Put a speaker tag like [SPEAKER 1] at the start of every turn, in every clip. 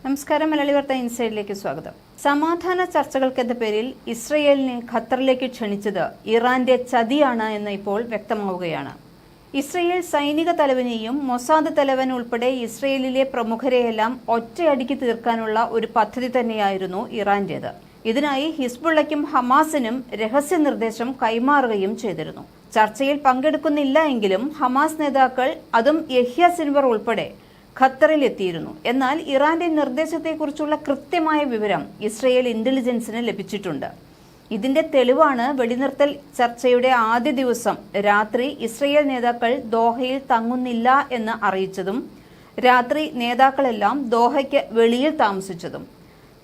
[SPEAKER 1] നമസ്കാരം. മലയാളി വാർത്ത ഇൻസൈഡിലേക്ക് സ്വാഗതം. സമാധാന ചർച്ചകൾക്കെന്ന പേരിൽ ഇസ്രയേലിനെ ഖത്തറിലേക്ക് ക്ഷണിച്ചത് ഇറാന്റെ ചതിയാണ് എന്ന് ഇപ്പോൾ വ്യക്തമാവുകയാണ്. ഇസ്രയേൽ സൈനിക തലവനെയും മൊസാദ് തലവൻ ഉൾപ്പെടെ ഇസ്രയേലിലെ പ്രമുഖരെയെല്ലാം ഒറ്റയടിക്ക് തീർക്കാനുള്ള ഒരു പദ്ധതി തന്നെയായിരുന്നു ഇറാന്റേത്. ഇതിനായി ഹിസ്ബുള്ളയ്ക്കും ഹമാസിനും രഹസ്യ നിർദ്ദേശം കൈമാറുകയും ചെയ്തിരുന്നു. ചർച്ചയിൽ പങ്കെടുക്കുന്നില്ല എങ്കിലും ഹമാസ് നേതാക്കൾ, അതും യഹ്യ സിൻവർ ഉൾപ്പെടെ, ഖത്തറിൽ എത്തിയിരുന്നു. എന്നാൽ ഇറാന്റെ നിർദ്ദേശത്തെക്കുറിച്ചുള്ള കൃത്യമായ വിവരം ഇസ്രയേൽ ഇന്റലിജൻസിന് ലഭിച്ചിട്ടുണ്ട്. ഇതിന്റെ തെളിവാണ് വെടിനിർത്തൽ ചർച്ചയുടെ ആദ്യ ദിവസം രാത്രി ഇസ്രയേൽ നേതാക്കൾ ദോഹയിൽ തങ്ങുന്നില്ല എന്ന് അറിയിച്ചതും രാത്രി നേതാക്കളെല്ലാം ദോഹയ്ക്ക് വെളിയിൽ താമസിച്ചതും.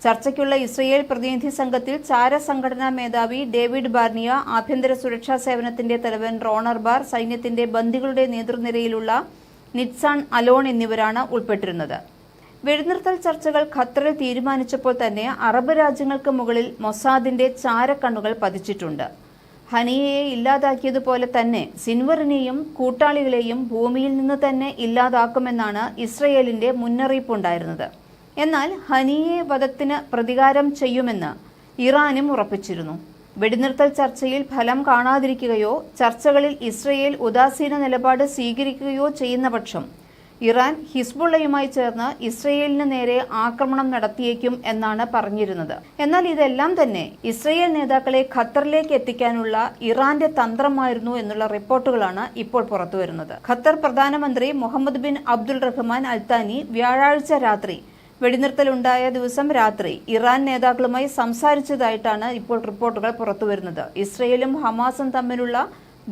[SPEAKER 1] ചർച്ചയ്ക്കുള്ള ഇസ്രയേൽ പ്രതിനിധി സംഘത്തിൽ ചാരസംഘടനാ മേധാവി ഡേവിഡ് ബാർണിയ, ആഭ്യന്തര സുരക്ഷാ സേവനത്തിന്റെ തലവൻ റോണർ ബാർ, സൈന്യത്തിന്റെ ബന്ദികളുടെ നേതൃനിരയിലുള്ള നിറ്റ്സാൺ അലോൺ എന്നിവരാണ് ഉൾപ്പെട്ടിരുന്നത്. വെടിനിർത്തൽ ചർച്ചകൾ ഖത്തറിൽ തീരുമാനിച്ചപ്പോൾ തന്നെ അറബ് രാജ്യങ്ങൾക്ക് മുകളിൽ മൊസാദിന്റെ ചാരക്കണ്ണുകൾ പതിച്ചിട്ടുണ്ട്. ഹനിയയെ ഇല്ലാതാക്കിയതുപോലെ തന്നെ സിൻവറിനെയും കൂട്ടാളികളെയും ഭൂമിയിൽ നിന്ന് തന്നെ ഇല്ലാതാക്കുമെന്നാണ് ഇസ്രയേലിന്റെ മുന്നറിയിപ്പുണ്ടായിരുന്നത്. എന്നാൽ ഹനിയെ വധത്തിന് പ്രതികാരം ചെയ്യുമെന്ന് ഇറാനും ഉറപ്പിച്ചിരുന്നു. വെടിനിർത്തൽ ചർച്ചയിൽ ഫലം കാണാതിരിക്കുകയോ ചർച്ചകളിൽ ഇസ്രയേൽ ഉദാസീന നിലപാട് സ്വീകരിക്കുകയോ ചെയ്യുന്ന പക്ഷം ഇറാൻ ഹിസ്ബുള്ളയുമായി ചേർന്ന് ഇസ്രയേലിന് നേരെ ആക്രമണം നടത്തിയേക്കും എന്നാണ് പറഞ്ഞിരുന്നത്. എന്നാൽ ഇതെല്ലാം തന്നെ ഇസ്രയേൽ നേതാക്കളെ ഖത്തറിലേക്ക് എത്തിക്കാനുള്ള ഇറാന്റെ തന്ത്രമായിരുന്നു എന്നുള്ള റിപ്പോർട്ടുകളാണ് ഇപ്പോൾ പുറത്തുവരുന്നത്. ഖത്തർ പ്രധാനമന്ത്രി മുഹമ്മദ് ബിൻ അബ്ദുൾ റഹ്മാൻ അൽത്താനി വ്യാഴാഴ്ച രാത്രി, വെടിനിർത്തലുണ്ടായ ദിവസം രാത്രി, ഇറാൻ നേതാക്കളുമായി സംസാരിച്ചതായിട്ടാണ് ഇപ്പോൾ റിപ്പോർട്ടുകൾ പുറത്തുവരുന്നത്. ഇസ്രയേലും ഹമാസും തമ്മിലുള്ള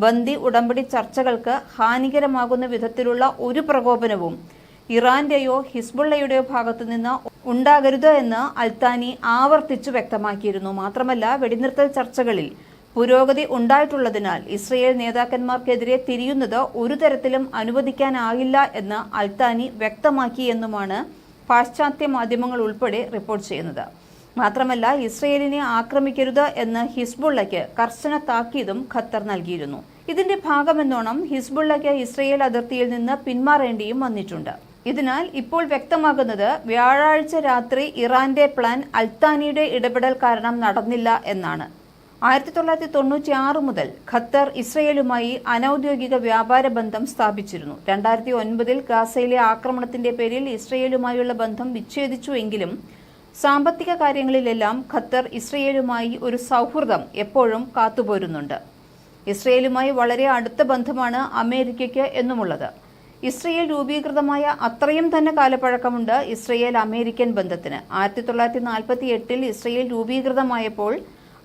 [SPEAKER 1] ബന്ദി ഉടമ്പടി ചർച്ചകൾക്ക് ഹാനികരമാകുന്ന വിധത്തിലുള്ള ഒരു പ്രകോപനവും ഇറാന്റെയോ ഹിസ്ബുള്ളയുടെയോ ഭാഗത്തു നിന്ന് ഉണ്ടാകരുത് എന്ന് അൽത്താനി ആവർത്തിച്ചു വ്യക്തമാക്കിയിരുന്നു. മാത്രമല്ല, വെടിനിർത്തൽ ചർച്ചകളിൽ പുരോഗതി ഉണ്ടായിട്ടുള്ളതിനാൽ ഇസ്രയേൽ നേതാക്കന്മാർക്കെതിരെ തിരിയുന്നത് ഒരു തരത്തിലും അനുവദിക്കാനാകില്ല എന്ന് അൽത്താനി വ്യക്തമാക്കി എന്നുമാണ് പാശ്ചാത്യ മാധ്യമങ്ങൾ ഉൾപ്പെടെ റിപ്പോർട്ട് ചെയ്യുന്നത്. മാത്രമല്ല, ഇസ്രയേലിനെ ആക്രമിക്കരുത് എന്ന് ഹിസ്ബുള്ളയ്ക്ക് കർശന താക്കീതും ഖത്തർ നൽകിയിരുന്നു. ഇതിന്റെ ഭാഗമെന്നോണം ഹിസ്ബുള്ളയ്ക്ക് ഇസ്രയേൽ അതിർത്തിയിൽ നിന്ന് പിന്മാറേണ്ടിയും വന്നിട്ടുണ്ട്. ഇതിനാൽ ഇപ്പോൾ വ്യക്തമാകുന്നത് വ്യാഴാഴ്ച രാത്രി ഇറാന്റെ പ്ലാൻ അൽത്താനിയുടെ ഇടപെടൽ കാരണം നടന്നില്ല എന്നാണ്. 1996 മുതൽ ഖത്തർ ഇസ്രയേലുമായി അനൌദ്യോഗിക വ്യാപാര ബന്ധം സ്ഥാപിച്ചിരുന്നു. 2009 ഗാസയിലെ ആക്രമണത്തിന്റെ പേരിൽ ഇസ്രയേലുമായുള്ള ബന്ധം വിച്ഛേദിച്ചുവെങ്കിലും സാമ്പത്തിക കാര്യങ്ങളിലെല്ലാം ഖത്തർ ഇസ്രയേലുമായി ഒരു സൗഹൃദം എപ്പോഴും കാത്തുപോരുന്നുണ്ട്. ഇസ്രയേലുമായി വളരെ അടുത്ത ബന്ധമാണ് അമേരിക്കയ്ക്ക് എന്നുമുള്ളത്. ഇസ്രയേൽ രൂപീകൃതമായ അത്രയും തന്നെ കാലപ്പഴക്കമുണ്ട് ഇസ്രയേൽ അമേരിക്കൻ ബന്ധത്തിന്. 1948 ഇസ്രയേൽ രൂപീകൃതമായപ്പോൾ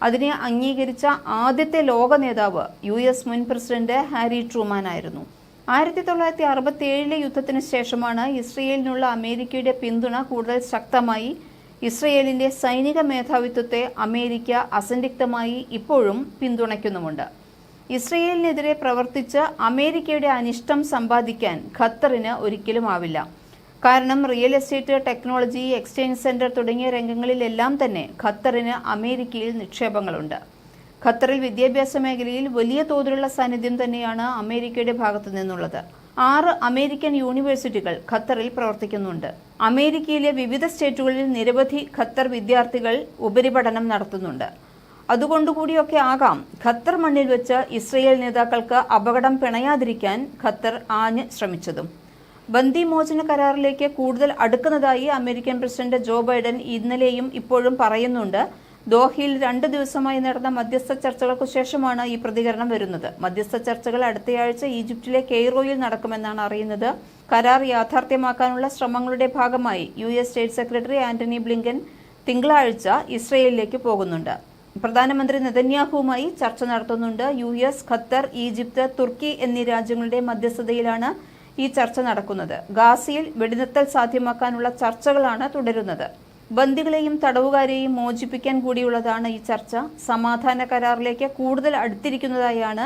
[SPEAKER 1] അതിനെ അംഗീകരിച്ച ആദ്യത്തെ ലോക നേതാവ് US മുൻ പ്രസിഡന്റ് ഹാരി ട്രൂമാൻ ആയിരുന്നു. 1967 യുദ്ധത്തിന് ശേഷമാണ് ഇസ്രയേലിനുള്ള അമേരിക്കയുടെ പിന്തുണ കൂടുതൽ ശക്തമായി. ഇസ്രയേലിന്റെ സൈനിക മേധാവിത്വത്തെ അമേരിക്ക അസന്ധിഗ്ധമായി ഇപ്പോഴും പിന്തുണയ്ക്കുന്നുമുണ്ട്. ഇസ്രയേലിനെതിരെ പ്രവർത്തിച്ച് അമേരിക്കയുടെ അനിഷ്ടം സമ്പാദിക്കാൻ ഖത്തറിന് ഒരിക്കലും ആവില്ല. കാരണം real estate, technology, exchange centre തുടങ്ങിയ രംഗങ്ങളിലെല്ലാം തന്നെ ഖത്തറിന് അമേരിക്കയിൽ നിക്ഷേപങ്ങളുണ്ട്. ഖത്തറിൽ വിദ്യാഭ്യാസ മേഖലയിൽ വലിയ തോതിലുള്ള സാന്നിധ്യം തന്നെയാണ് അമേരിക്കയുടെ ഭാഗത്തു നിന്നുള്ളത്. 6 അമേരിക്കൻ യൂണിവേഴ്സിറ്റികൾ ഖത്തറിൽ പ്രവർത്തിക്കുന്നുണ്ട്. അമേരിക്കയിലെ വിവിധ സ്റ്റേറ്റുകളിൽ നിരവധി ഖത്തർ വിദ്യാർത്ഥികൾ ഉപരിപഠനം നടത്തുന്നുണ്ട്. അതുകൊണ്ടുകൂടിയൊക്കെ ആകാം ഖത്തർ മണ്ണിൽ വെച്ച് ഇസ്രയേൽ നേതാക്കൾക്ക് അപകടം പിണയാതിരിക്കാൻ ഖത്തർ ആഞ്ഞ് ശ്രമിച്ചതും. ബന്ദിമോചന കരാറിലേക്ക് കൂടുതൽ അടുക്കുന്നതായി അമേരിക്കൻ പ്രസിഡന്റ് ജോ ബൈഡൻ ഇന്നലെയും ഇപ്പോഴും പറയുന്നുണ്ട്. ദോഹയിൽ 2 ദിവസമായി നടന്ന മധ്യസ്ഥ ചർച്ചകൾക്കു ശേഷമാണ് ഈ പ്രതികരണം വരുന്നത്. മധ്യസ്ഥ ചർച്ചകൾ അടുത്തയാഴ്ച ഈജിപ്തിലെ കെയ്റോയിൽ നടക്കുമെന്നാണ് അറിയുന്നത്. കരാർ യാഥാർത്ഥ്യമാക്കാനുള്ള ശ്രമങ്ങളുടെ ഭാഗമായി US state secretary Antony Blinken തിങ്കളാഴ്ച ഇസ്രയേലിലേക്ക് പോകുന്നുണ്ട്. പ്രധാനമന്ത്രി നെതന്യാഹുവുമായി ചർച്ച നടത്തുന്നുണ്ട്. US, ഖത്തർ, ഈജിപ്ത്, തുർക്കി എന്നീ രാജ്യങ്ങളുടെ മധ്യസ്ഥതയിലാണ് ഈ ചർച്ച നടക്കുന്നത്. ഗാസയിൽ വെടിനിർത്തൽ സാധ്യമാക്കാനുള്ള ചർച്ചകളാണ് തുടരുന്നത്. ബന്ദികളെയും തടവുകാരെയും മോചിപ്പിക്കാൻ കൂടിയുള്ളതാണ് ഈ ചർച്ച. സമാധാന കരാറിലേക്ക് കൂടുതൽ അടുത്തിരിക്കുന്നതായാണ്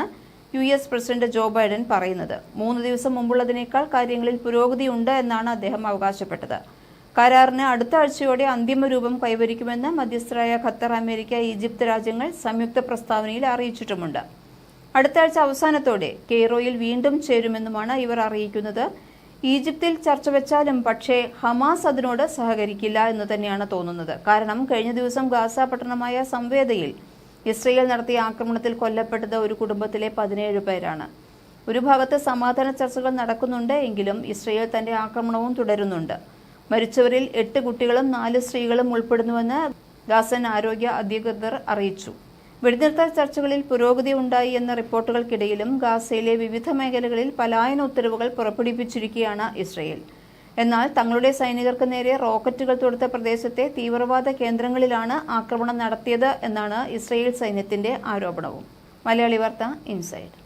[SPEAKER 1] US പ്രസിഡന്റ് ജോ ബൈഡൻ പറയുന്നത്. 3 ദിവസം മുമ്പുള്ളതിനേക്കാൾ കാര്യങ്ങളിൽ പുരോഗതിയുണ്ട് എന്നാണ് അദ്ദേഹം അവകാശപ്പെട്ടത്. കരാറിന് അടുത്ത ആഴ്ചയോടെ അന്തിമ രൂപം കൈവരിക്കുമെന്ന് മധ്യസ്ഥരായ ഖത്തർ, അമേരിക്ക, ഈജിപ്ത് രാജ്യങ്ങൾ സംയുക്ത പ്രസ്താവനയിൽ അറിയിച്ചിട്ടുമുണ്ട്. അടുത്ത ആഴ്ച അവസാനത്തോടെ കെയ്റോയിൽ വീണ്ടും ചേരുമെന്നുമാണ് ഇവർ അറിയിക്കുന്നത്. ഈജിപ്തിൽ ചർച്ച വെച്ചാലും പക്ഷേ ഹമാസ് അതിനോട് സഹകരിക്കില്ല എന്ന് തന്നെയാണ് തോന്നുന്നത്. കാരണം കഴിഞ്ഞ ദിവസം ഗാസ പട്ടണമായ സംവേദയിൽ ഇസ്രയേൽ നടത്തിയ ആക്രമണത്തിൽ കൊല്ലപ്പെട്ടത് ഒരു കുടുംബത്തിലെ 17 പേരാണ്. ഒരു ഭാഗത്ത് സമാധാന ചർച്ചകൾ നടക്കുന്നുണ്ട് എങ്കിലും ഇസ്രയേൽ തന്റെ ആക്രമണവും തുടരുന്നുണ്ട്. മരിച്ചവരിൽ 8 കുട്ടികളും 4 സ്ത്രീകളും ഉൾപ്പെടുന്നുവെന്ന് ഗാസൻ ആരോഗ്യ അധികൃതർ അറിയിച്ചു. വെടിനിർത്തൽ ചർച്ചകളിൽ പുരോഗതി ഉണ്ടായി എന്ന റിപ്പോർട്ടുകൾക്കിടയിലും ഗാസയിലെ വിവിധ മേഖലകളിൽ പലായന ഉത്തരവുകൾ പുറപ്പെടുവിച്ചിരിക്കുകയാണ് ഇസ്രയേൽ. എന്നാൽ തങ്ങളുടെ സൈനികർക്ക് നേരെ റോക്കറ്റുകൾ തൊടുത്ത പ്രദേശത്തെ തീവ്രവാദ കേന്ദ്രങ്ങളിലാണ് ആക്രമണം നടത്തിയത് എന്നാണ് ഇസ്രയേൽ സൈന്യത്തിന്റെ ആരോപണവും. മലയാളി വാർത്ത ഇൻസൈഡ്.